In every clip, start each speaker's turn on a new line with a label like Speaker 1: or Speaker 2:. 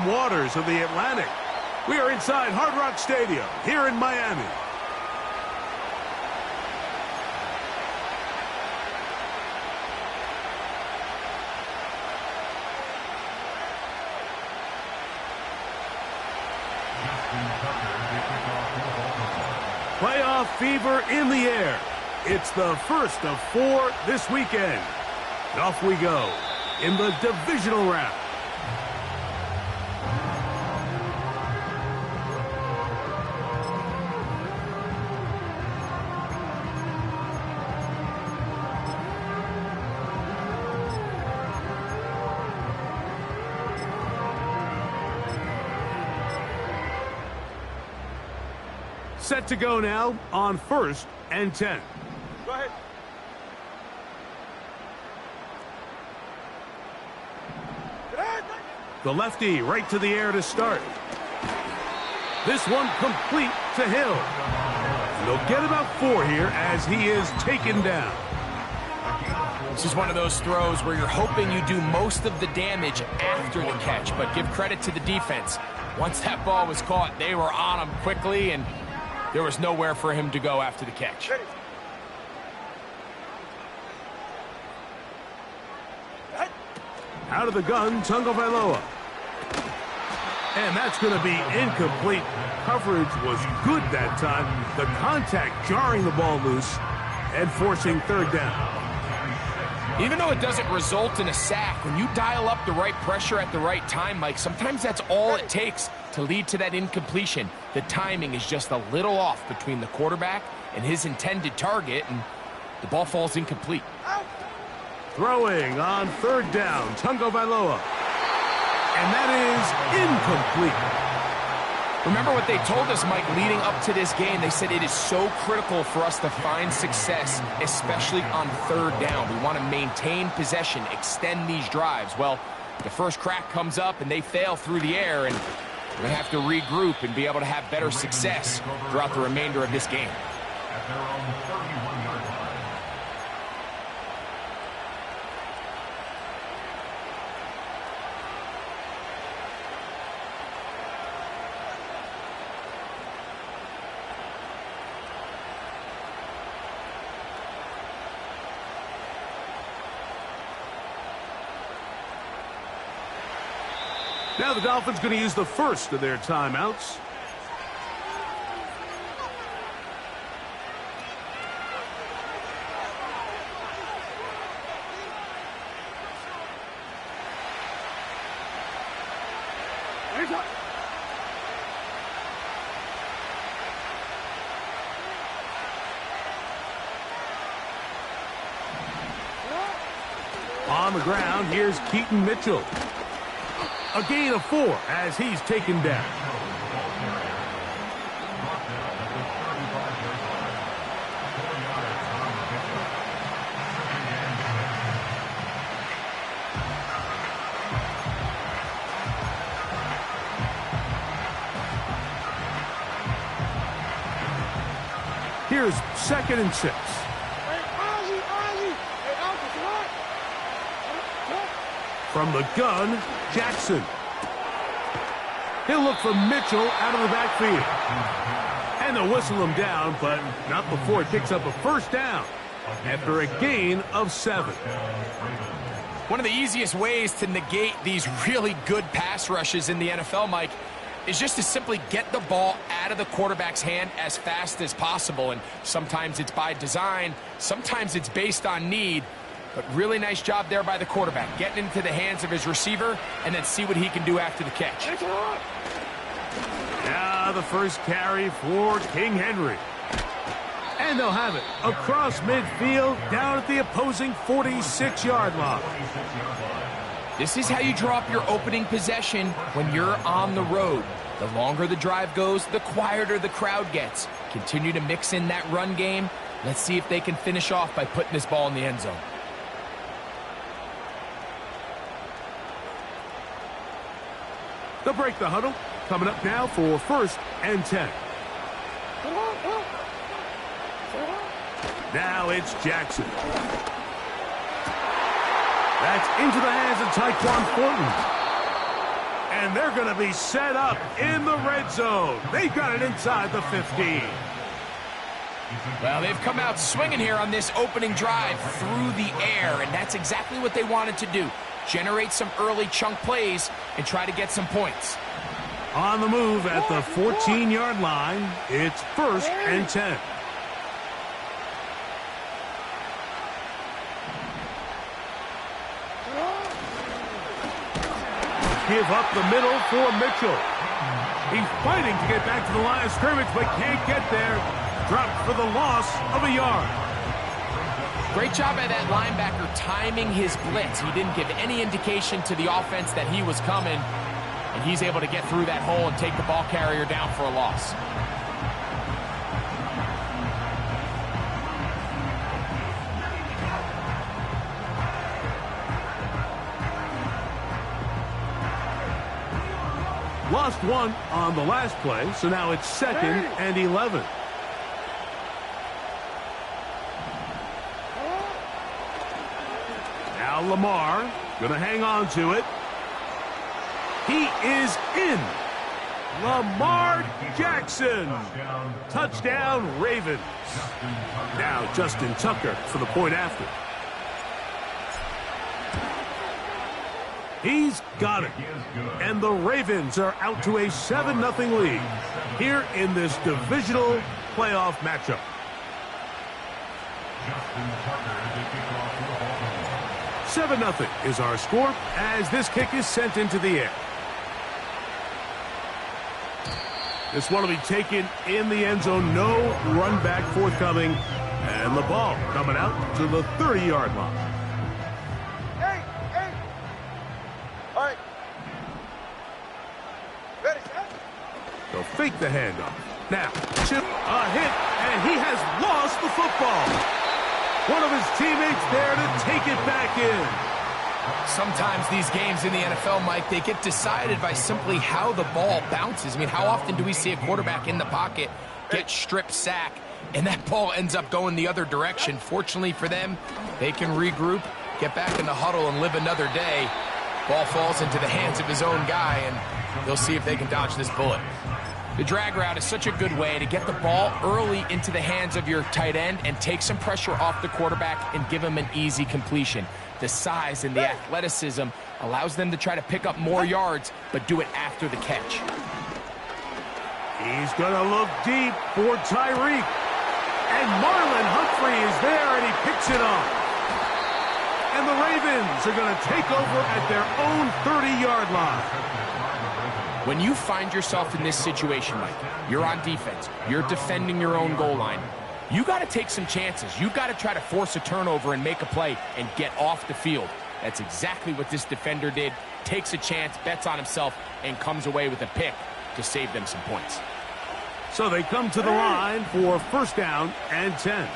Speaker 1: waters of the Atlantic. We are inside Hard Rock Stadium here in Miami. Playoff fever in the air. It's the first of 4 this weekend. Off we go in the divisional round. Set to go now on 1st and 10.
Speaker 2: Go ahead.
Speaker 1: The lefty right to the air to start. This one complete to Hill. They'll get about 4 here as he is taken down.
Speaker 3: This is one of those throws where you're hoping you do most of the damage after the catch, but give credit to the defense. Once that ball was caught, they were on him quickly, and there was nowhere for him to go after the catch.
Speaker 1: Out of the gun, Tagovailoa. And that's going to be incomplete. Coverage was good that time. The contact jarring the ball loose and forcing 3rd down.
Speaker 3: Even though it doesn't result in a sack, when you dial up the right pressure at the right time, Mike, sometimes that's all it takes to lead to that incompletion. The timing is just a little off between the quarterback and his intended target, and the ball falls incomplete.
Speaker 1: Throwing on 3rd down, Tagovailoa. And that is incomplete.
Speaker 3: Remember what they told us, Mike, leading up to this game. They said it is so critical for us to find success, especially on 3rd down. We want to maintain possession, extend these drives. Well, the first crack comes up, and they fail through the air, and we're going to have to regroup and be able to have better success throughout the remainder of this game.
Speaker 1: Now the Dolphins going to use the first of their timeouts. On the ground, here's Keaton Mitchell. A gain of 4 as he's taken down. Here's 2nd and 6. From the gun, Jackson. He'll look for Mitchell out of the backfield. And they'll whistle him down, but not before it picks up a 1st down after a gain of 7.
Speaker 3: One of the easiest ways to negate these really good pass rushes in the NFL, Mike, is just to simply get the ball out of the quarterback's hand as fast as possible. And sometimes it's by design, sometimes it's based on need. But really nice job there by the quarterback, getting into the hands of his receiver and then see what he can do after the catch.
Speaker 1: Now the first carry for King Henry. And they'll have it across midfield down at the opposing 46-yard line.
Speaker 3: This is how you draw up your opening possession when you're on the road. The longer the drive goes, the quieter the crowd gets. Continue to mix in that run game. Let's see if they can finish off by putting this ball in the end zone.
Speaker 1: They'll break the huddle. Coming up now for 1st and 10. Now it's Jackson. That's into the hands of Tyquan Thornton. And they're going to be set up in the red zone. They've got it inside the 15.
Speaker 3: Well, they've come out swinging here on this opening drive through the air, and that's exactly what they wanted to do. Generate some early chunk plays and try to get some points.
Speaker 1: On the move at the 14-yard line, it's 1st and 10. Give up the middle for Mitchell. He's fighting to get back to the line of scrimmage, but can't get there. Dropped for the loss of a yard.
Speaker 3: Great job by that linebacker timing his blitz. He didn't give any indication to the offense that he was coming, and he's able to get through that hole and take the ball carrier down for a loss.
Speaker 1: Lost one on the last play, so now it's 2nd and 11. Now Lamar going to hang on to it. He is in. Lamar Jackson. Touchdown, Ravens. Now Justin Tucker for the point after. He's got it. And the Ravens are out to a 7-0 lead here in this divisional playoff matchup. 7-0 is our score as this kick is sent into the air. This one will be taken in the end zone. No run back forthcoming. And the ball coming out to the 30-yard line. They'll fake the handoff. Now, Chip, a hit, and he has lost the football. One of his teammates there to take it back in.
Speaker 3: Sometimes these games in the NFL, Mike, they get decided by simply how the ball bounces. I mean, how often do we see a quarterback in the pocket get strip sack, and that ball ends up going the other direction? Fortunately for them, they can regroup, get back in the huddle, and live another day. Ball falls into the hands of his own guy, and they'll see if they can dodge this bullet. The drag route is such a good way to get the ball early into the hands of your tight end and take some pressure off the quarterback and give him an easy completion. The size and the athleticism allows them to try to pick up more yards, but do it after the catch.
Speaker 1: He's going to look deep for Tyreek. And Marlon Humphrey is there, and he picks it up. And the Ravens are going to take over at their own 30-yard line.
Speaker 3: When you find yourself in this situation, Mike, you're on defense, you're defending your own goal line, you got to take some chances. You got to try to force a turnover and make a play and get off the field. That's exactly what this defender did. Takes a chance, bets on himself, and comes away with a pick to save them some points.
Speaker 1: So they come to the line for 1st down and 10.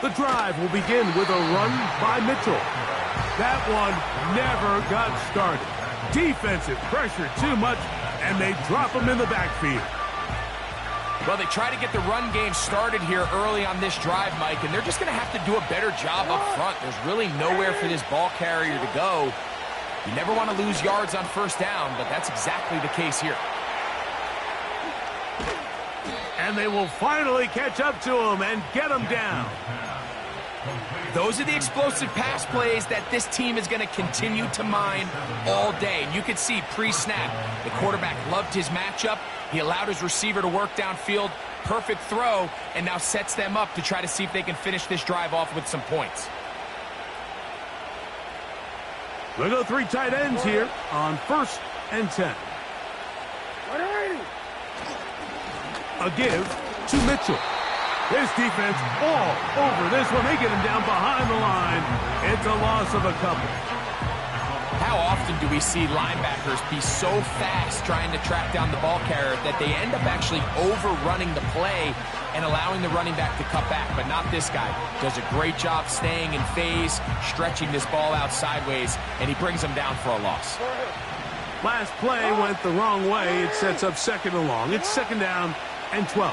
Speaker 1: The drive will begin with a run by Mitchell. That one never got started. Defensive pressure too much, and they drop him in the backfield.
Speaker 3: Well, they try to get the run game started here early on this drive, Mike, and they're just going to have to do a better job up front. There's really nowhere for this ball carrier to go. You never want to lose yards on 1st down, but that's exactly the case here.
Speaker 1: And they will finally catch up to him and get him down.
Speaker 3: Those are the explosive pass plays that this team is going to continue to mine all day. And you can see pre-snap, the quarterback loved his matchup. He allowed his receiver to work downfield. Perfect throw, and now sets them up to try to see if they can finish this drive off with some points.
Speaker 1: We'll go 3 tight ends here on 1st and 10. A give to Mitchell. His defense all over this one. They get him down behind the line. It's a loss of a couple.
Speaker 3: How often do we see linebackers be so fast trying to track down the ball carrier that they end up actually overrunning the play and allowing the running back to cut back? But not this guy. Does a great job staying in phase, stretching this ball out sideways, and he brings them down for a loss.
Speaker 1: Last play went the wrong way. It sets up 2nd and long. It's 2nd down and 12.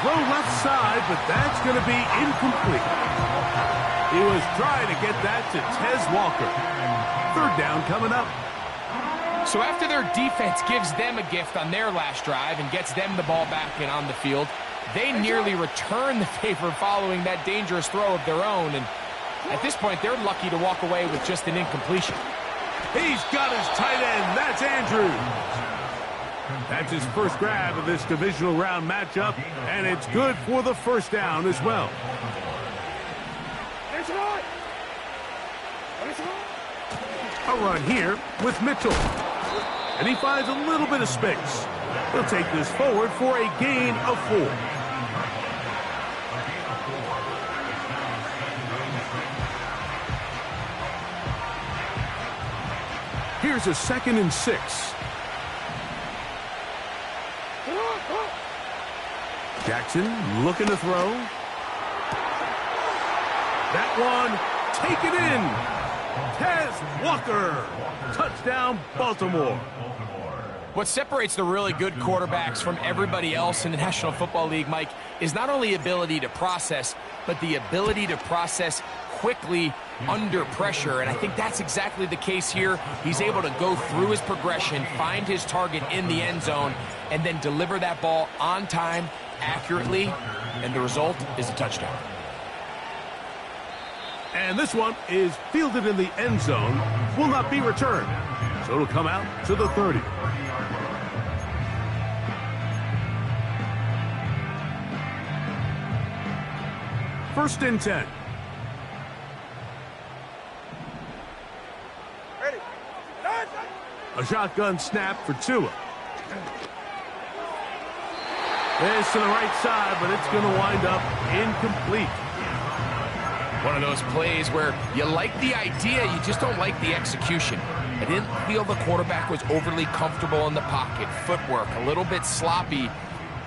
Speaker 1: Throw left side, but that's going to be incomplete. He was trying to get that to Tez Walker. Third down coming up.
Speaker 3: So after their defense gives them a gift on their last drive and gets them the ball back and on the field, they nearly return the favor following that dangerous throw of their own. And at this point, they're lucky to walk away with just an incompletion.
Speaker 1: He's got his tight end. That's Andrews. That's his first grab of this divisional round matchup, and it's good for the first down as well. A run here with Mitchell. And he finds a little bit of space. He'll take this forward for a gain of 4. Here's a 2nd and 6. Jackson looking to throw. That one taken in. Tez Walker. Touchdown, Baltimore.
Speaker 3: What separates the really good quarterbacks from everybody else in the National Football League, Mike, is not only ability to process, but the ability to process quickly under pressure. And I think that's exactly the case here. He's able to go through his progression, find his target in the end zone, and then deliver that ball on time, accurately, and the result is a touchdown.
Speaker 1: And this one is fielded in the end zone, will not be returned. So it'll come out to the 30. First and 10. A shotgun snap for Tua. This to the right side, but it's going to wind up incomplete.
Speaker 3: One of those plays where you like the idea, you just don't like the execution. I didn't feel the quarterback was overly comfortable in the pocket. Footwork, a little bit sloppy.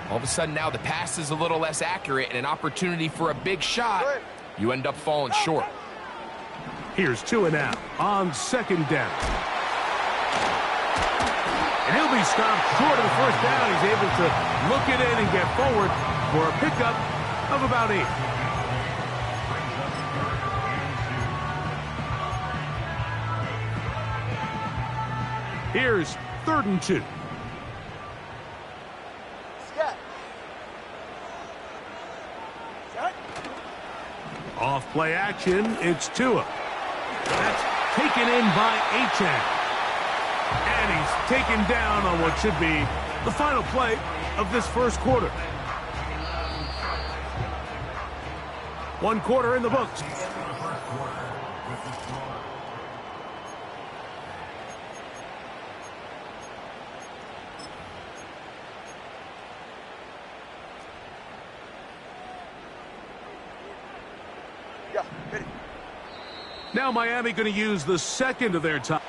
Speaker 3: All of a sudden now the pass is a little less accurate and an opportunity for a big shot. You end up falling short.
Speaker 1: Here's Tua now on 2nd down. And he'll be stopped short of the first down. He's able to look it in and get forward for a pickup of about 8. Here's 3rd and 2. Off play action, it's Tua. That's taken in by Achane. And he's taken down on what should be the final play of this first quarter. 1 quarter in the books. Now Miami going to use the second of their time.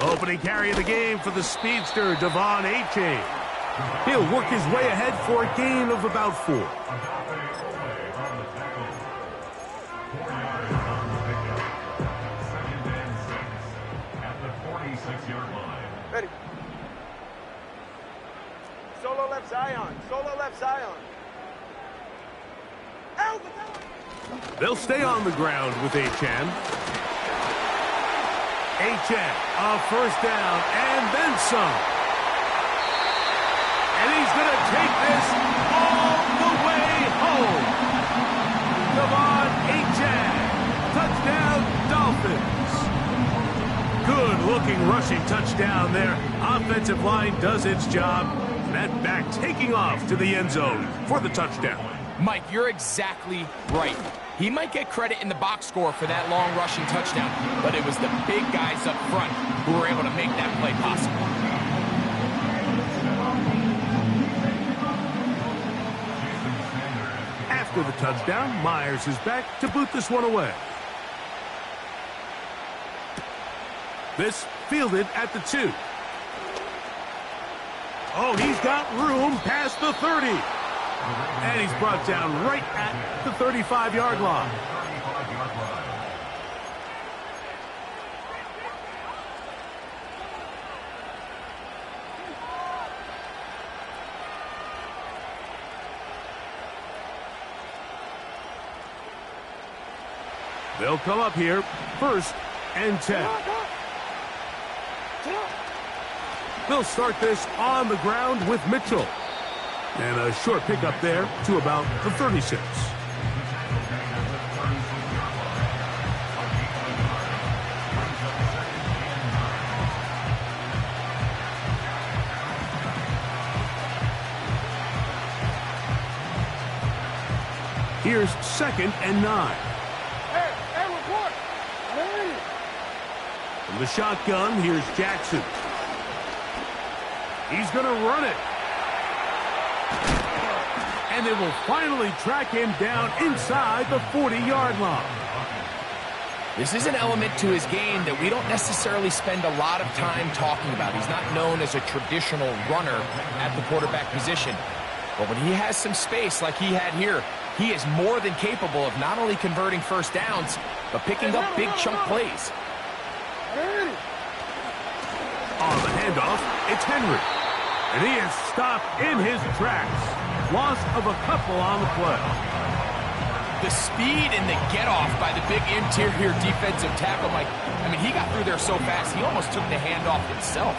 Speaker 1: Opening carry of the game for the speedster, De'Von Achane. He'll work his way ahead for a gain of about 4.
Speaker 2: Ready. Solo left Zion. Solo left Zion.
Speaker 1: They'll stay on the ground with Achane. Achane, a first down, and then some. And he's going to take this all the way home. De'Von Achane, touchdown Dolphins. Good-looking rushing touchdown there. Offensive line does its job. That back taking off to the end zone for the touchdown.
Speaker 3: Mike, you're exactly right. He might get credit in the box score for that long rushing touchdown, but it was the big guys up front who were able to make that play possible.
Speaker 1: After the touchdown, Myers is back to boot this one away. This fielded at the 2. Oh, he's got room past the 30. And he's brought down right at the 35-yard line. They'll come up here, 1st and 10. They'll start this on the ground with Mitchell. And a short pickup there to about the 36. Here's 2nd and 9. From the shotgun, here's Jackson. He's going to run it. And they will finally track him down inside the 40-yard line.
Speaker 3: This is an element to his game that we don't necessarily spend a lot of time talking about. He's not known as a traditional runner at the quarterback position. But when he has some space like he had here, he is more than capable of not only converting first downs, but picking up big chunk plays.
Speaker 1: On the handoff, it's Henry. And he is stopped in his tracks. Loss of a couple on the play.
Speaker 3: The speed and the get-off by the big interior defensive tackle, Mike. I mean, he got through there so fast, he almost took the handoff himself.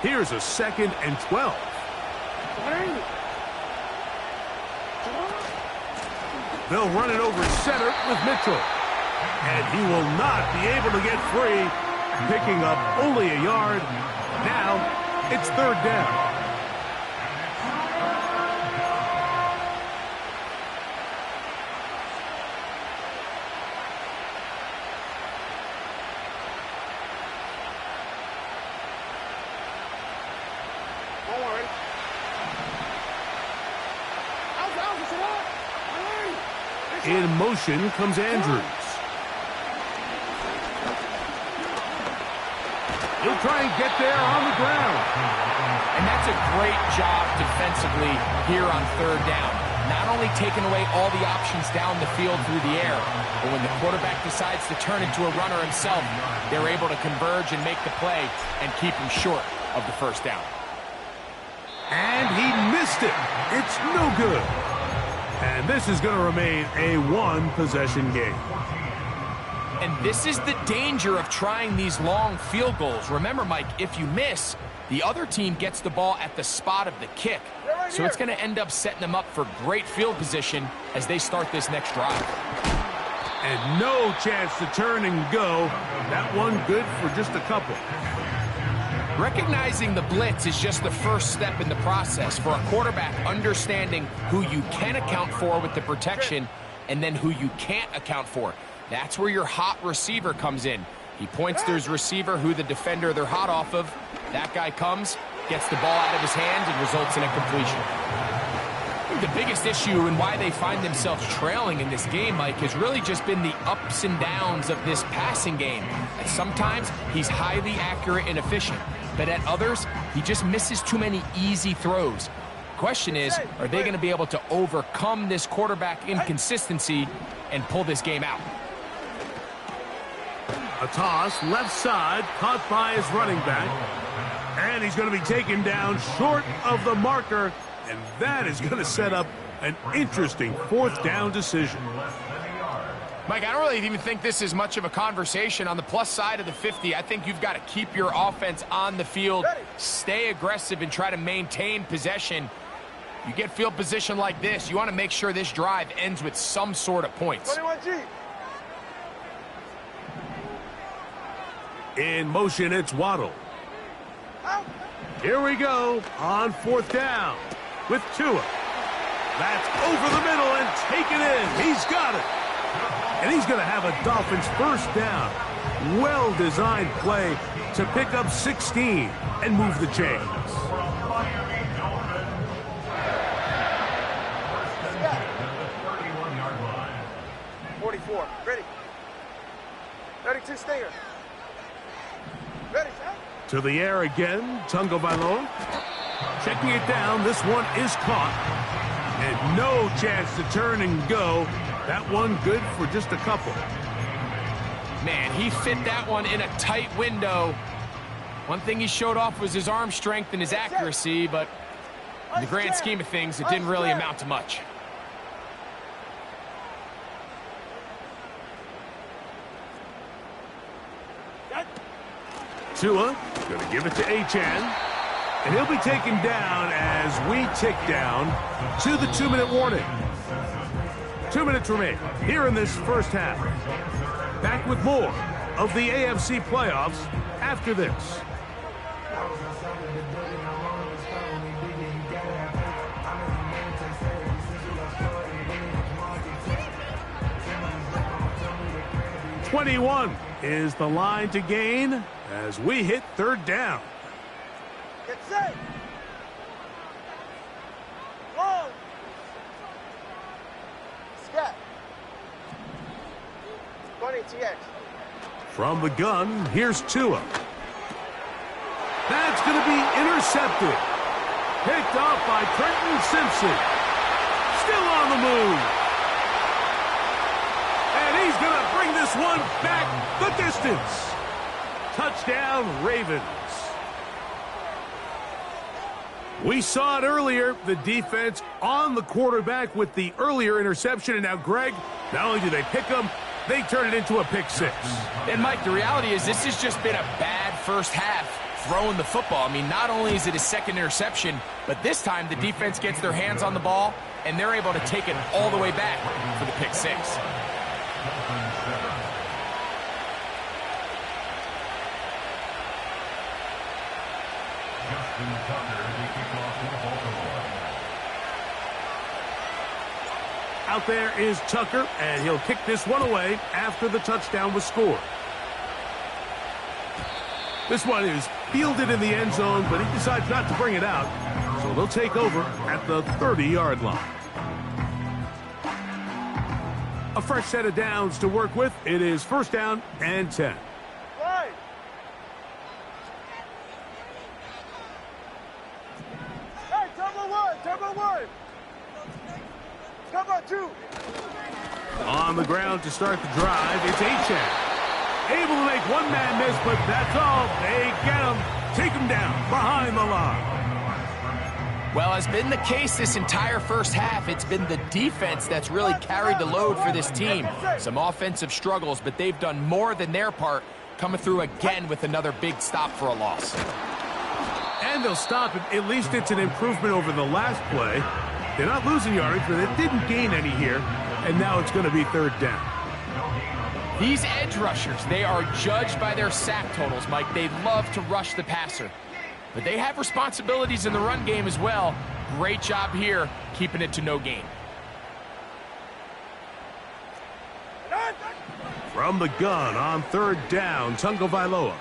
Speaker 1: Here's a 2nd and 12. They'll run it over center with Mitchell. And he will not be able to get free, picking up only a yard. Now it's 3rd down. In motion comes Andrews. He'll try and get there on the ground.
Speaker 3: And that's a great job defensively here on 3rd down. Not only taking away all the options down the field through the air, but when the quarterback decides to turn into a runner himself, they're able to converge and make the play and keep him short of the 1st down.
Speaker 1: And he missed it. It's no good. And this is going to remain a 1-possession game.
Speaker 3: And this is the danger of trying these long field goals. Remember, Mike, if you miss, the other team gets the ball at the spot of the kick. So it's going to end up setting them up for great field position as they start this next drive.
Speaker 1: And no chance to turn and go. That one good for just a couple.
Speaker 3: Recognizing the blitz is just the first step in the process for a quarterback understanding who you can account for with the protection and then who you can't account for. That's where your hot receiver comes in. He points to his receiver who the defender they're hot off of. That guy comes, gets the ball out of his hand, and results in a completion. I think the biggest issue and why they find themselves trailing in this game, Mike, has really just been the ups and downs of this passing game. And sometimes he's highly accurate and efficient, but at others, he just misses too many easy throws. Question is, are they going to be able to overcome this quarterback inconsistency and pull this game out?
Speaker 1: A toss, left side, caught by his running back. And he's going to be taken down short of the marker. And that is going to set up an interesting 4th down decision.
Speaker 3: Mike, I don't really even think this is much of a conversation. On the plus side of the 50, I think you've got to keep your offense on the field, stay aggressive, and try to maintain possession. You get field position like this, you want to make sure this drive ends with some sort of points.
Speaker 2: 21G.
Speaker 1: In motion, it's Waddle.
Speaker 2: Out.
Speaker 1: Here we go on 4th down with Tua. That's over the middle and taken in. He's got it. And he's going to have a Dolphins first down. Well-designed play to pick up 16 and move the chains.
Speaker 2: 44. Ready. 32 Stinger. Ready, set.
Speaker 1: To the air again, Tagovailoa. Checking it down, this one is caught. And no chance to turn and go. That one good for just a couple.
Speaker 3: Man, he fit that one in a tight window. One thing he showed off was his arm strength and his accuracy, but in the grand scheme of things, it didn't really amount to much.
Speaker 1: Tua going to give it to Achane. And he'll be taken down as we tick down to the 2-minute warning. 2 minutes remain here in this first half. Back with more of the AFC playoffs after this. .21 is the line to gain as we hit 3rd down.
Speaker 2: Get set. Long. Scat. 20 TX.
Speaker 1: From the gun, here's Tua. That's going to be intercepted. Picked off by Trenton Simpson. Still on the move. And he's going to bring this one back the distance. Touchdown, Ravens. We saw it earlier, the defense on the quarterback with the earlier interception. And now, Greg, not only do they pick him, they turn it into a pick six.
Speaker 3: And, Mike, the reality is this has just been a bad first half throwing the football. I mean, not only is it his second interception, but this time the defense gets their hands on the ball, and they're able to take it all the way back for the pick six.
Speaker 1: Out there is Tucker, and he'll kick this one away after the touchdown was scored. This one is fielded in the end zone, but he decides not to bring it out, so they'll take over at the 30-yard line. A fresh set of downs to work with. It is 1st down and 10.
Speaker 2: Right. Hey, turbo one. Turbo 2.
Speaker 1: On the ground to start the drive, it's Achane. Able to make one man miss, but that's all. They get him, take him down behind the line.
Speaker 3: Well, as been the case this entire first half, it's been the defense that's really carried the load for this team. Some offensive struggles, but they've done more than their part, coming through again with another big stop for a loss.
Speaker 1: And they'll stop it. At least it's an improvement over the last play. They're not losing yardage, but they didn't gain any here, and now it's going to be 3rd down.
Speaker 3: These edge rushers, they are judged by their sack totals, Mike. They love to rush the passer. But they have responsibilities in the run game as well. Great job here, keeping it to no gain.
Speaker 1: From the gun on 3rd down, Tagovailoa.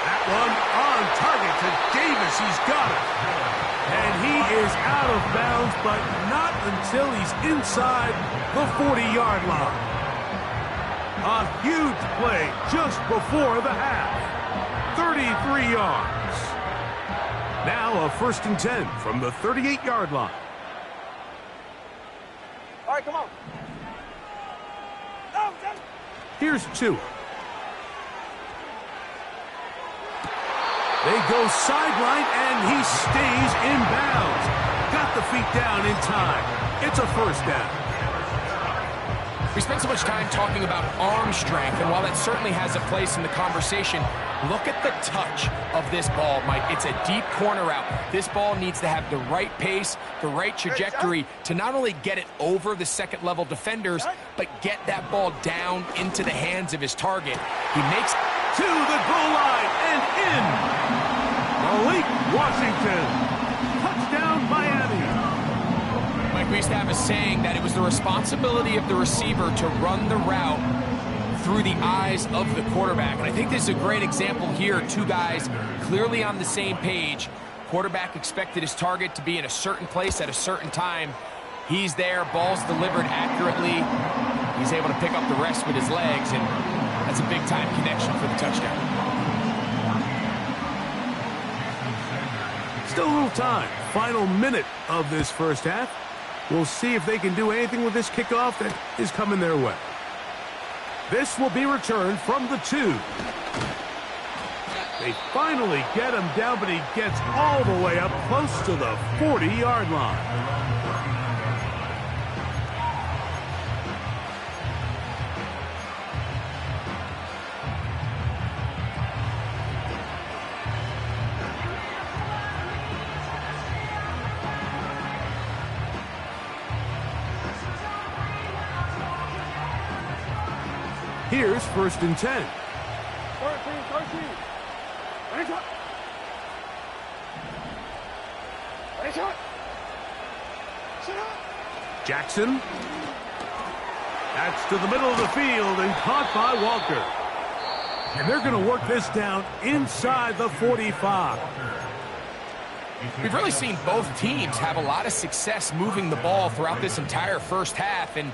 Speaker 1: That one on target to Davis. He's got it. And he is out of bounds, but not until he's inside the 40-yard line. A huge play just before the half. 33 yards. Now a 1st and 10 from the 38-yard line.
Speaker 2: All right, come on.
Speaker 1: Here's Tua. They go sideline, and he stays in bounds. Got the feet down in time. It's a 1st down.
Speaker 3: We spent so much time talking about arm strength, and while that certainly has a place in the conversation, look at the touch of this ball, Mike. It's a deep corner route. This ball needs to have the right pace, the right trajectory to not only get it over the second-level defenders, but get that ball down into the hands of his target. He makes
Speaker 1: to the goal line and in. Malik Washington. Touchdown, Miami.
Speaker 3: Mike, we used to have a saying that it was the responsibility of the receiver to run the route through the eyes of the quarterback. And I think this is a great example here. Two guys clearly on the same page. Quarterback expected his target to be in a certain place at a certain time. He's there, ball's delivered accurately. He's able to pick up the rest with his legs, and that's a big-time connection for the touchdown.
Speaker 1: Still a little time. Final minute of this first half. We'll see if they can do anything with this kickoff that is coming their way. This will be returned from the 2. They finally get him down, but he gets all the way up close to the 40-yard line. Here's 1st and 10. Jackson. That's to the middle of the field and caught by Walker. And they're going to work this down inside the 45.
Speaker 3: We've really seen both teams have a lot of success moving the ball throughout this entire first half, and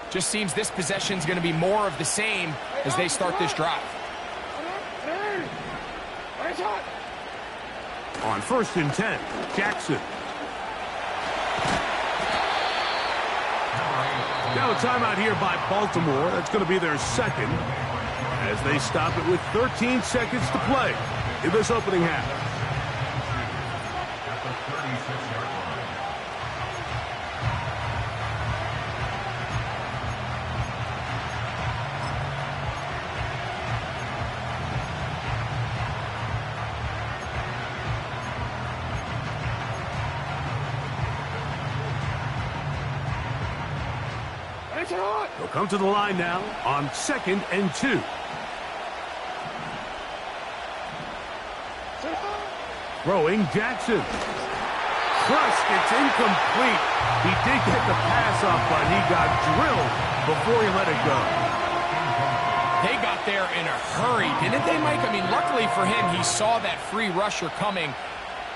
Speaker 3: just seems this possession is going to be more of the same as they start this drive.
Speaker 1: On 1st and 10, Jackson. Now a timeout here by Baltimore. That's going to be their second as they stop it with 13 seconds to play in this opening half. They'll come to the line now on 2nd and 2. Throwing Jackson. Thrust, it's incomplete. He did get the pass off, but he got drilled before he let it go.
Speaker 3: They got there in a hurry, didn't they, Mike? I mean, luckily for him, he saw that free rusher coming,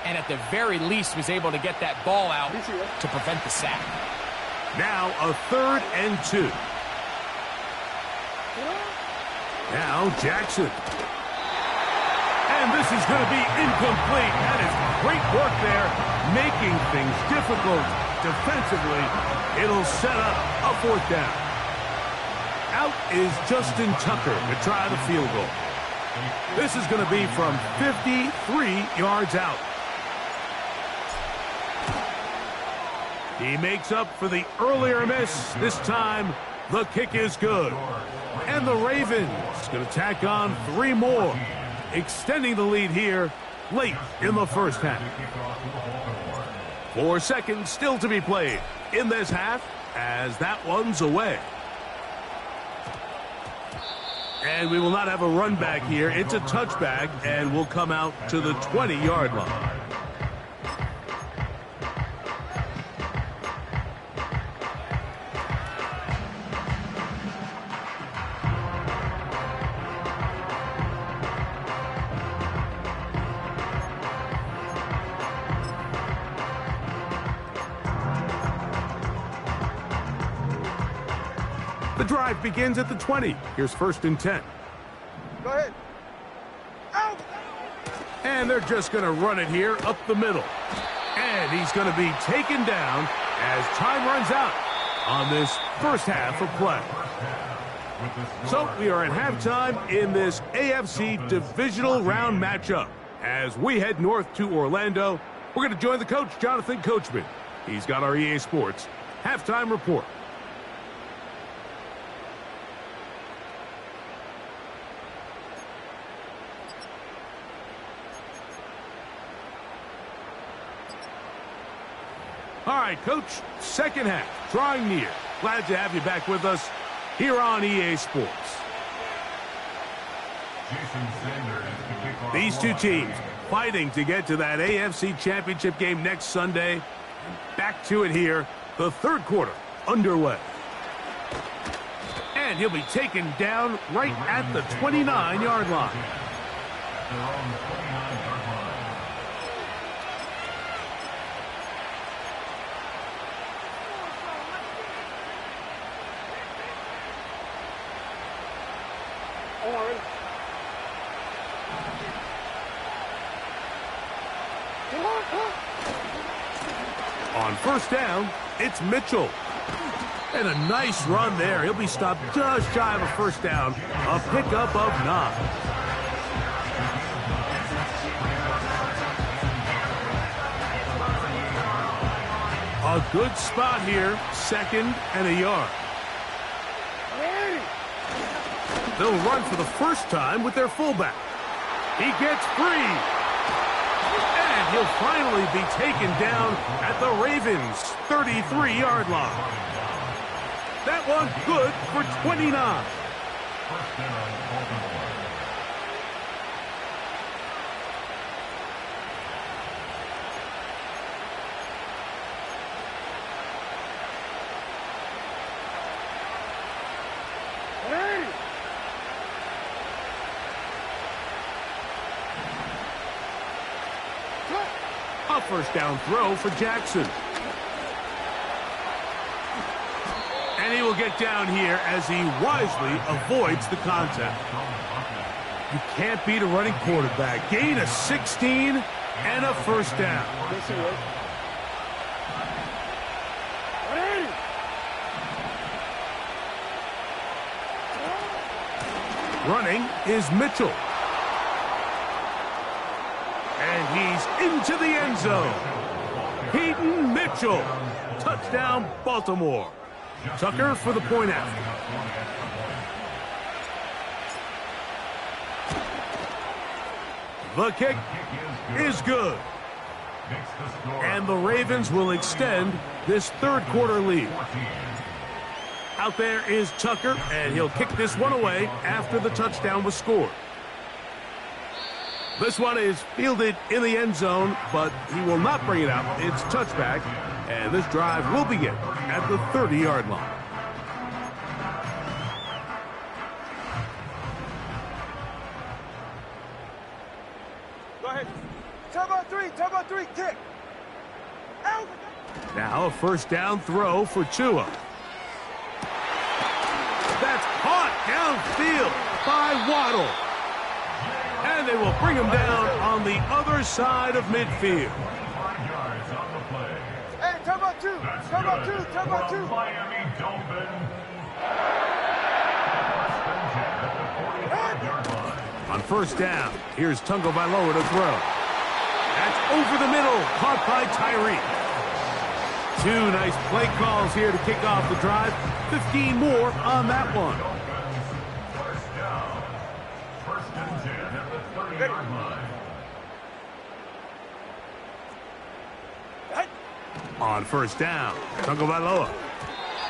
Speaker 3: and at the very least was able to get that ball out to prevent the sack.
Speaker 1: Now a 3rd and 2. Now Jackson. And this is going to be incomplete. That is great work there, making things difficult defensively. It'll set up a 4th down. Out is Justin Tucker to try the field goal. This is going to be from 53 yards out. He makes up for the earlier miss. This time, the kick is good. And the Ravens going to tack on 3 more, extending the lead here late in the first half. 4 seconds still to be played in this half as that one's away. And we will not have a run back here. It's a touchback, and we'll come out to the 20-yard line. The drive begins at the 20. Here's 1st and 10.
Speaker 2: Go ahead. Out.
Speaker 1: And they're just going to run it here up the middle. And he's going to be taken down as time runs out on this first half of play. So we are at halftime in this AFC divisional round matchup. As we head north to Orlando, we're going to join the coach, Jonathan Coachman. He's got our EA Sports halftime report. All right, Coach, second half, drawing near. Glad to have you back with us here on EA Sports. These two teams fighting to get to that AFC Championship game next Sunday. Back to it here, the third quarter underway. And he'll be taken down right at the 29-yard line. On first down, it's Mitchell. And a nice run there. He'll be stopped just shy of a first down. A pickup of 9. A good spot here, 2nd and a yard. They'll run for the first time with their fullback. He gets free. And he'll finally be taken down at the Ravens' 33-yard line. That one good for 29. A first down throw for Jackson. And he will get down here as he wisely avoids the contact. You can't beat a running quarterback. Gain of 16 and a first down. Running is Mitchell. And he's into the end zone. Peyton Mitchell. Touchdown, Baltimore. Tucker for the point after. The kick is good. And the Ravens will extend this third quarter lead. Out there is Tucker, and he'll kick this one away after the touchdown was scored. This one is fielded in the end zone, but he will not bring it out. It's touchback, and this drive will begin at the 30-yard line.
Speaker 2: Go ahead. Turbo 3, kick. Out.
Speaker 1: Now a first down throw for Tua. That's caught downfield by Waddle. And they will bring him down on the other side of midfield.
Speaker 2: Hey, turbo 2.
Speaker 4: Miami Dolphins.
Speaker 1: On first down, here's Tagovailoa to throw. That's over the middle, caught by Tyreek. 2 nice play calls here to kick off the drive. 15 more on that one.
Speaker 4: First and 10 at the 30-yard line.
Speaker 1: On first down, Tagovailoa.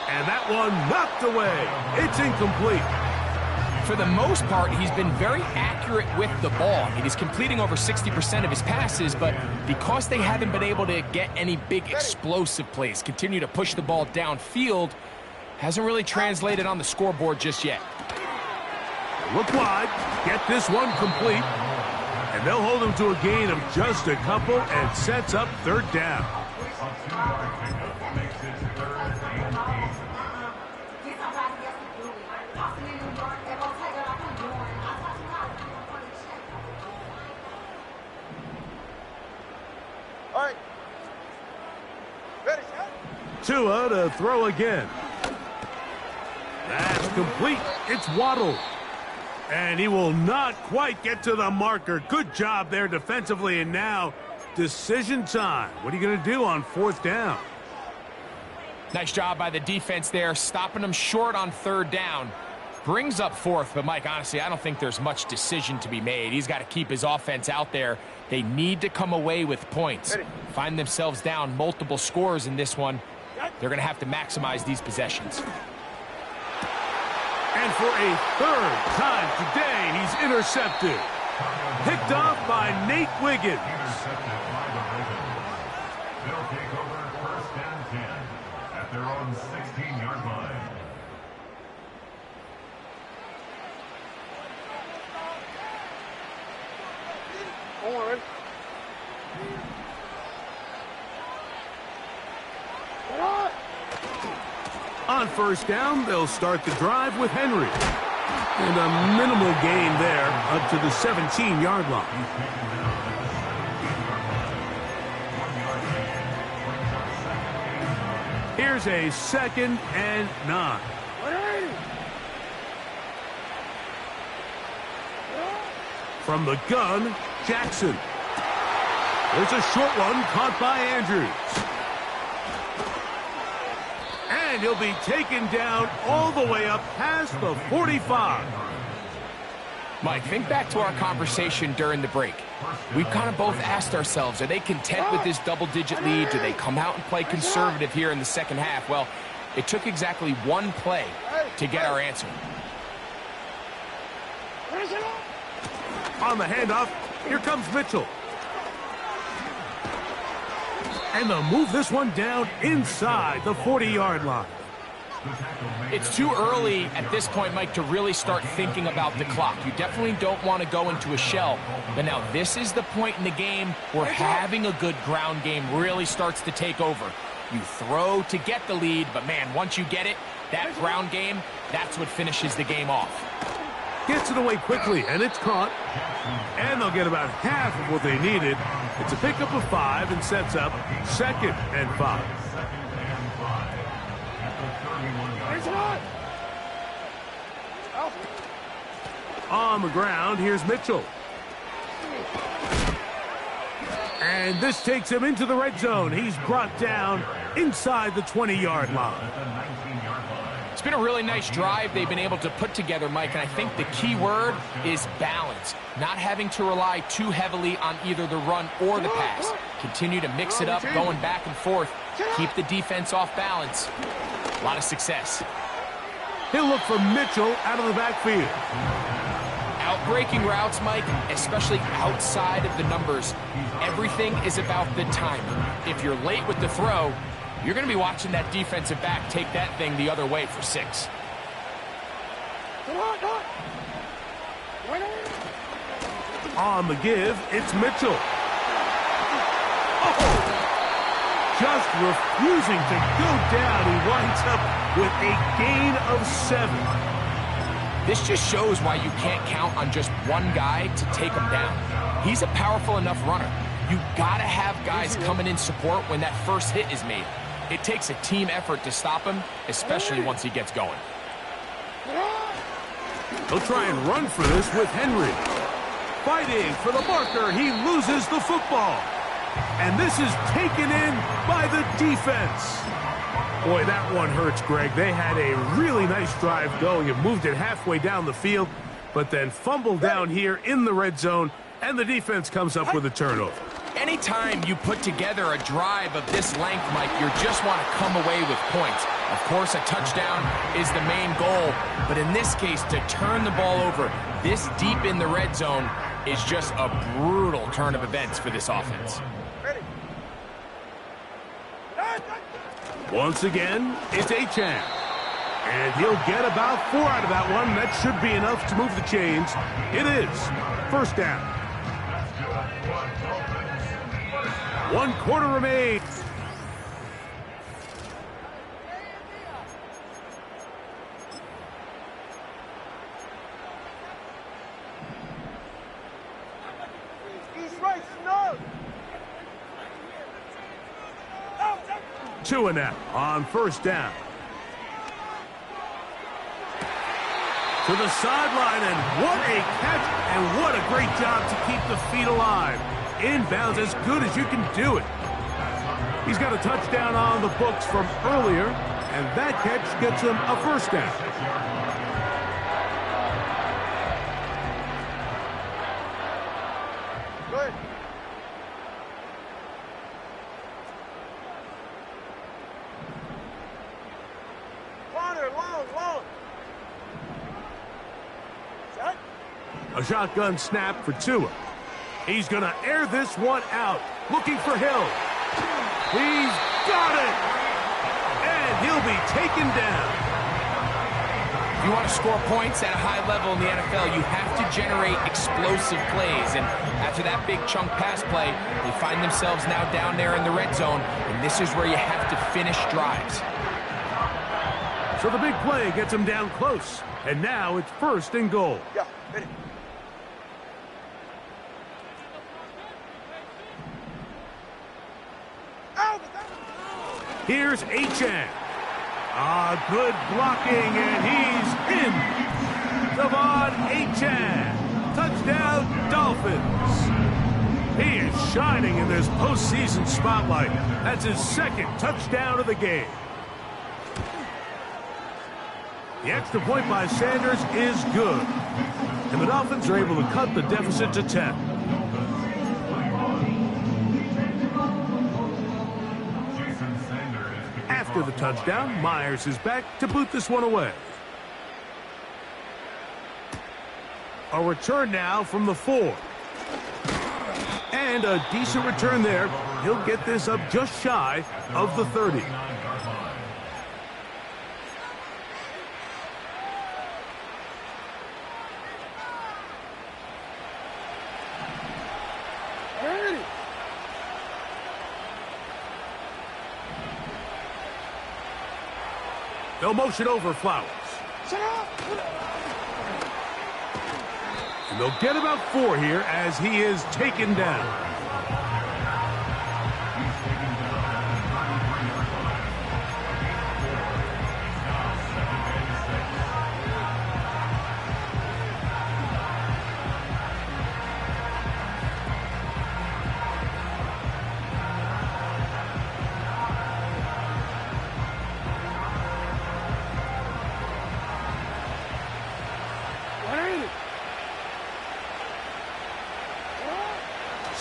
Speaker 1: And that one knocked away. It's incomplete.
Speaker 3: For the most part, he's been very accurate with the ball. I mean, he's completing over 60% of his passes, but because they haven't been able to get any big explosive plays, continue to push the ball downfield, hasn't really translated on the scoreboard just yet.
Speaker 1: Look wide, get this one complete, and they'll hold him to a gain of just a couple and sets up third down.
Speaker 2: All right. Ready,
Speaker 1: Tua to throw again. That's complete. It's Waddle. And he will not quite get to the marker. Good job there defensively, and now decision time. What are you going to do on fourth down?
Speaker 3: Nice job by the defense there, stopping them short on third down. Brings up fourth, but Mike, honestly, I don't think there's much decision to be made. He's got to keep his offense out there. They need to come away with points. Find themselves down multiple scores in this one. They're going to have to maximize these possessions.
Speaker 1: And for a third time today, he's intercepted. Picked off by Nate Wiggins.
Speaker 4: Intercepted by the Ravens. They'll take over first and 10 at their own 16-yard line.
Speaker 1: On first down, they'll start the drive with Henry. And a minimal gain there up to the 17-yard line. Here's a 2nd and 9. From the gun, Jackson. There's a short one caught by Andrews. And he'll be taken down all the way up past the 45.
Speaker 3: Mike, think back to our conversation during the break. We've kind of both asked ourselves, are they content with this double-digit lead? Do they come out and play conservative here in the second half? Well, it took exactly one play to get our answer.
Speaker 1: On the handoff, here comes Mitchell. And they'll move this one down inside the 40-yard line.
Speaker 3: It's too early at this point, Mike, to really start thinking about the clock. You definitely don't want to go into a shell. But now this is the point in the game where having a good ground game really starts to take over. You throw to get the lead, but man, once you get it, that ground game, that's what finishes the game off.
Speaker 1: Gets it away quickly, and it's caught. And they'll get about half of what they needed. It's a pickup of 5 and sets up 2nd and 5. On the ground, here's Mitchell. And this takes him into the red zone. He's brought down inside the 20-yard line.
Speaker 3: It's been a really nice drive they've been able to put together, Mike, and I think the key word is balance. Not having to rely too heavily on either the run or the pass. Continue to mix it up, going back and forth. Keep the defense off balance. A lot of success.
Speaker 1: He'll look for Mitchell out of the backfield.
Speaker 3: Outbreaking routes, Mike, especially outside of the numbers, everything is about the timing. If you're late with the throw, you're going to be watching that defensive back take that thing the other way for 6.
Speaker 1: On the give, it's Mitchell. Oh! Just refusing to go down. He winds up with a gain of 7.
Speaker 3: This just shows why you can't count on just one guy to take him down. He's a powerful enough runner. You got to have guys coming in support when that first hit is made. It takes a team effort to stop him, especially once he gets going.
Speaker 1: He'll try and run for this with Henry. Fighting for the marker, he loses the football. And this is taken in by the defense. Boy, that one hurts, Greg. They had a really nice drive going and moved it halfway down the field, but then fumbled down here in the red zone, and the defense comes up with a turnover.
Speaker 3: Anytime you put together a drive of this length, Mike, you just want to come away with points. Of course, a touchdown is the main goal, but in this case, to turn the ball over this deep in the red zone is just a brutal turn of events for this offense.
Speaker 1: Once again, it's Achane. And he'll get about 4 out of that one. That should be enough to move the chains. It is. First down. 1 quarter remains.
Speaker 2: East right, no.
Speaker 1: 2 and out on first down. To the sideline, and what a catch, and what a great job to keep the feet alive. Inbounds as good as you can do it. He's got a touchdown on the books from earlier, and that catch gets him a first down.
Speaker 2: long, long. Set.
Speaker 1: A shotgun snap for Tua. He's going to air this one out. Looking for Hill. He's got it. And he'll be taken down.
Speaker 3: If you want to score points at a high level in the NFL, you have to generate explosive plays. And after that big chunk pass play, they find themselves now down there in the red zone. And this is where you have to finish drives.
Speaker 1: So the big play gets him down close. And now it's 1st and goal.
Speaker 2: Yeah, hit it.
Speaker 1: Here's Achane. Good blocking, and he's in. De'Von Achane. Touchdown, Dolphins. He is shining in this postseason spotlight. That's his 2nd touchdown of the game. The extra point by Sanders is good. And the Dolphins are able to cut the deficit to 10. After the touchdown, Myers is back to boot this one away. A return now from the 4. And a decent return there. He'll get this up just shy of the 30. They'll motion over Flowers. And they'll get about 4 here as he is taken down.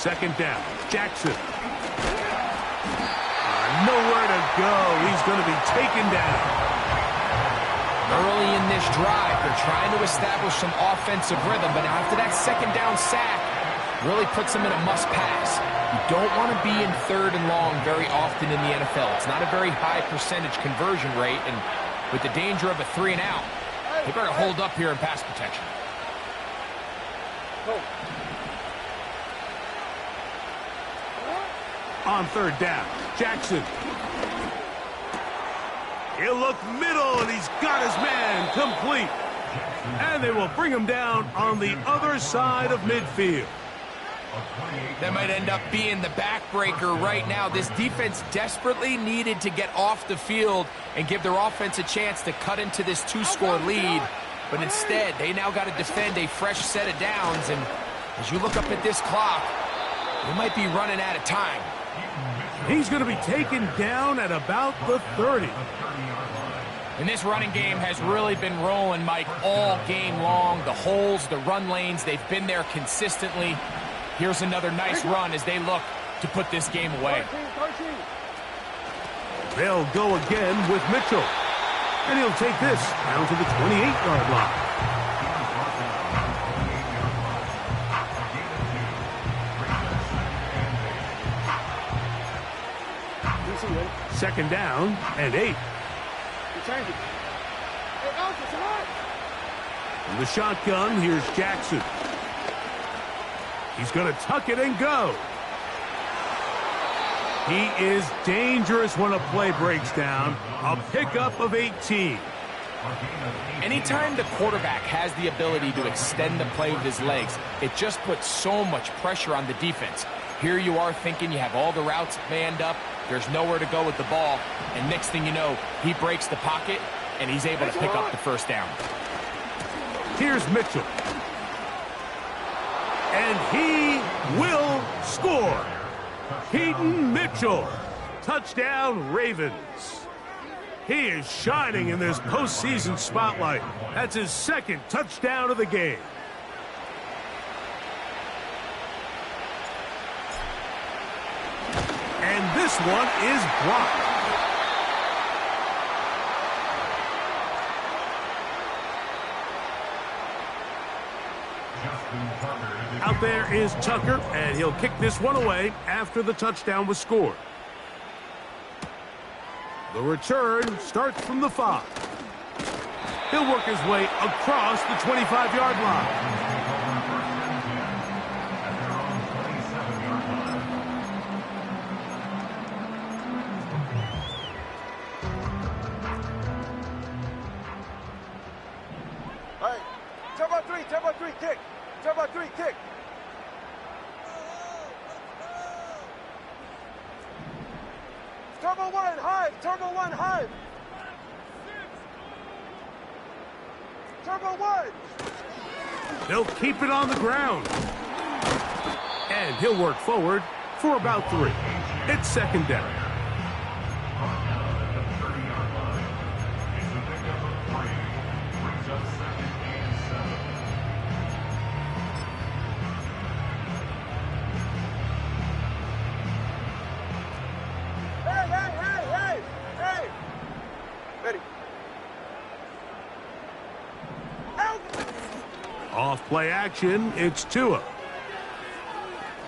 Speaker 1: Second down, Jackson. Nowhere to go. He's going to be taken down.
Speaker 3: Early in this drive, they're trying to establish some offensive rhythm, but after that 2nd down sack, really puts them in a must-pass. You don't want to be in 3rd and long very often in the NFL. It's not a very high percentage conversion rate, and with the danger of a 3 and out, they better hold up here in pass protection.
Speaker 1: On 3rd down, Jackson. He'll look middle, and he's got his man complete. And they will bring him down on the other side of midfield.
Speaker 3: That might end up being the backbreaker right now. This defense desperately needed to get off the field and give their offense a chance to cut into this 2-score lead. But instead, they now got to defend a fresh set of downs. And as you look up at this clock, they might be running out of time.
Speaker 1: He's going to be taken down at about the 30.
Speaker 3: And this running game has really been rolling, Mike, all game long. The holes, the run lanes, they've been there consistently. Here's another nice run as they look to put this game away.
Speaker 1: They'll go again with Mitchell. And he'll take this down to the 28-yard line. Second down and 8. In the shotgun, here's Jackson. He's going to tuck it and go. He is dangerous when a play breaks down. A pickup of 18.
Speaker 3: Anytime the quarterback has the ability to extend the play with his legs, it just puts so much pressure on the defense. Here you are thinking you have all the routes manned up. There's nowhere to go with the ball. And next thing you know, he breaks the pocket, and he's able to pick up the 1st down.
Speaker 1: Here's Mitchell. And he will score. Keaton Mitchell. Touchdown, Ravens. He is shining in this postseason spotlight. That's his 2nd touchdown of the game. And this one is blocked. Out there is Tucker, and he'll kick this one away after the touchdown was scored. The return starts from the 5. He'll work his way across the 25-yard line.
Speaker 2: Turbo 3, kick. Turbo 3, kick. Turbo 1, hide. Turbo 1, hide. Turbo 1.
Speaker 1: They'll keep it on the ground. And he'll work forward for about 3. It's second down. Off play action, it's Tua.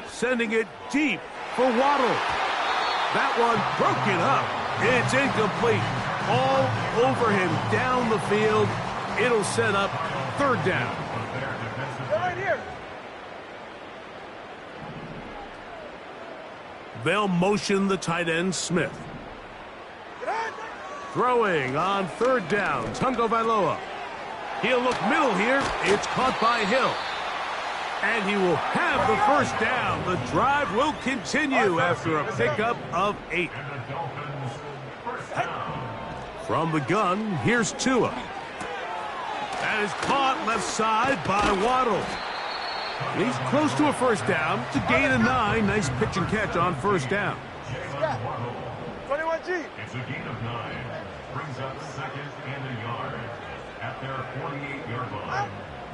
Speaker 1: Sending it deep for Waddle. That one broken up. It's incomplete. All over him down the field. It'll set up third down.
Speaker 2: They're right here.
Speaker 1: They'll motion the tight end, Smith. Throwing on third down, Tungo Vailoa. He'll look middle here. It's caught by Hill. And he will have the first down. The drive will continue after a pickup of 8. From the gun, here's Tua. That is caught left side by Waddle. He's close to a first down to gain a 9. Nice pitch and catch on first down.
Speaker 2: 21G.
Speaker 4: It's a gain of 9. Brings up second and a yard at their 48-yard line.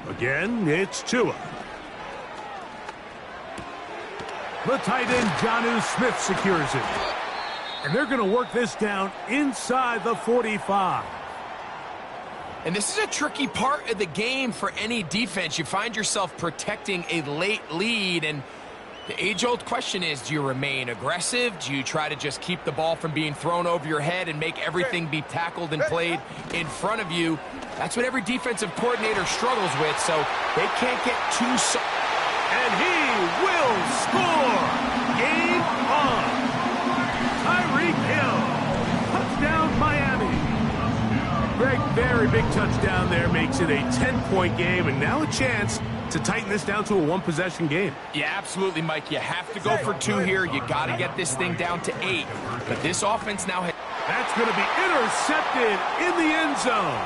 Speaker 1: Again, it's Tua. The tight end, Jonnu Smith, secures it. And they're going to work this down inside the 45.
Speaker 3: And this is a tricky part of the game for any defense. You find yourself protecting a late lead, and the age-old question is, do you remain aggressive? Do you try to just keep the ball from being thrown over your head and make everything be tackled and played in front of you? That's what every defensive coordinator struggles with, so they can't get too...
Speaker 1: And he will score! Game on! Tyreek Hill! Touchdown, Miami! Greg, very big touchdown there, makes it a 10-point game, and now a chance to tighten this down to a one-possession game.
Speaker 3: Yeah, absolutely, Mike. You have to go for 2 here. You got to get this thing down to 8. But this offense now has...
Speaker 1: That's going to be intercepted in the end zone.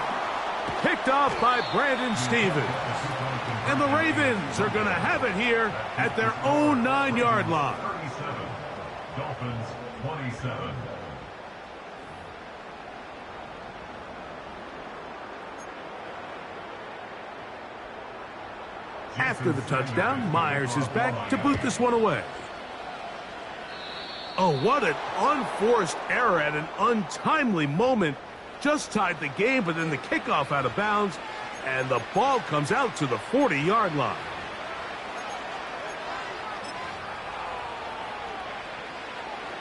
Speaker 1: Picked off by Brandon Stevens. And the Ravens are going to have it here at their own 9-yard line.
Speaker 4: 37. Dolphins 27.
Speaker 1: After the touchdown, Myers is back to boot this one away. Oh, what an unforced error at an untimely moment. Just tied the game, but then the kickoff out of bounds, and the ball comes out to the 40-yard line.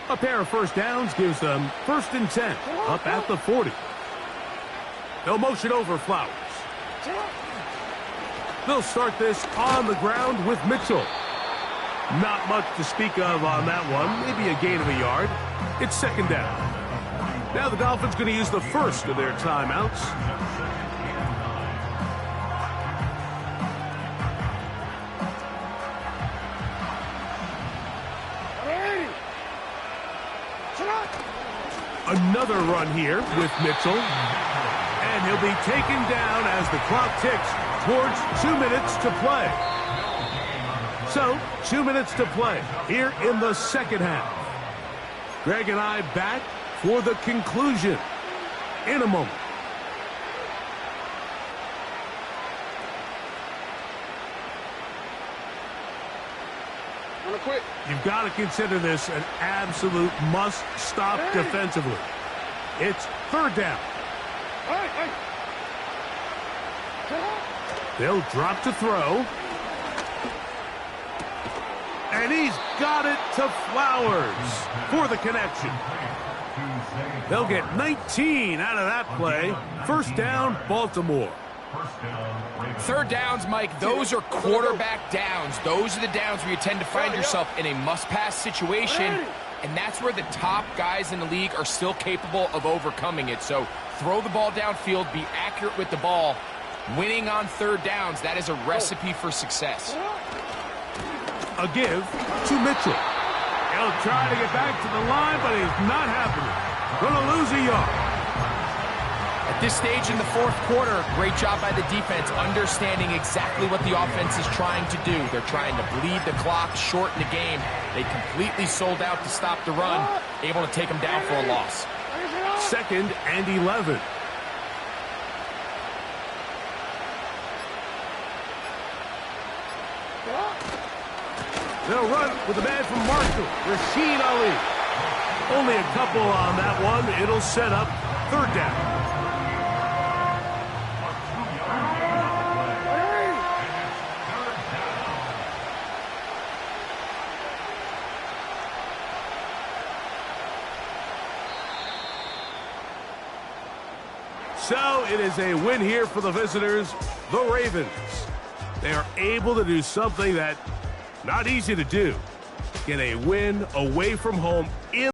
Speaker 1: A pair of first downs gives them 1st and 10, up at the 40. They'll motion over Flowers. They'll start this on the ground with Mitchell. Not much to speak of on that one, maybe a gain of a yard. It's second down. Now the Dolphins going to use the first of their timeouts. Another run here with Mitchell. And he'll be taken down as the clock ticks towards 2 minutes to play. So, 2 minutes to play here in the second half. Greg and I back for the conclusion in a moment. You've got to consider this an absolute must-stop defensively. It's third down. They'll drop to throw. And he's got it to Flowers for the connection. They'll get 19 out of that play. First down, Baltimore.
Speaker 3: Third downs, Mike, those are quarterback downs. Those are the downs where you tend to find yourself in a must-pass situation, and that's where the top guys in the league are still capable of overcoming it. So throw the ball downfield, be accurate with the ball. Winning on third downs, that is a recipe for success.
Speaker 1: A give to Mitchell. He'll try to get back to the line, but it's not happening. Gonna lose a yard.
Speaker 3: At this stage in the fourth quarter, great job by the defense, understanding exactly what the offense is trying to do. They're trying to bleed the clock, shorten the game. They completely sold out to stop the run, able to take them down for a loss.
Speaker 1: 2nd and 11. They'll run with the man from Marshall, Rashid Ali. Only a couple on that one. It'll set up third down. So it is a win here for the visitors, the Ravens. They are able to do something that not easy to do. Get a win away from home in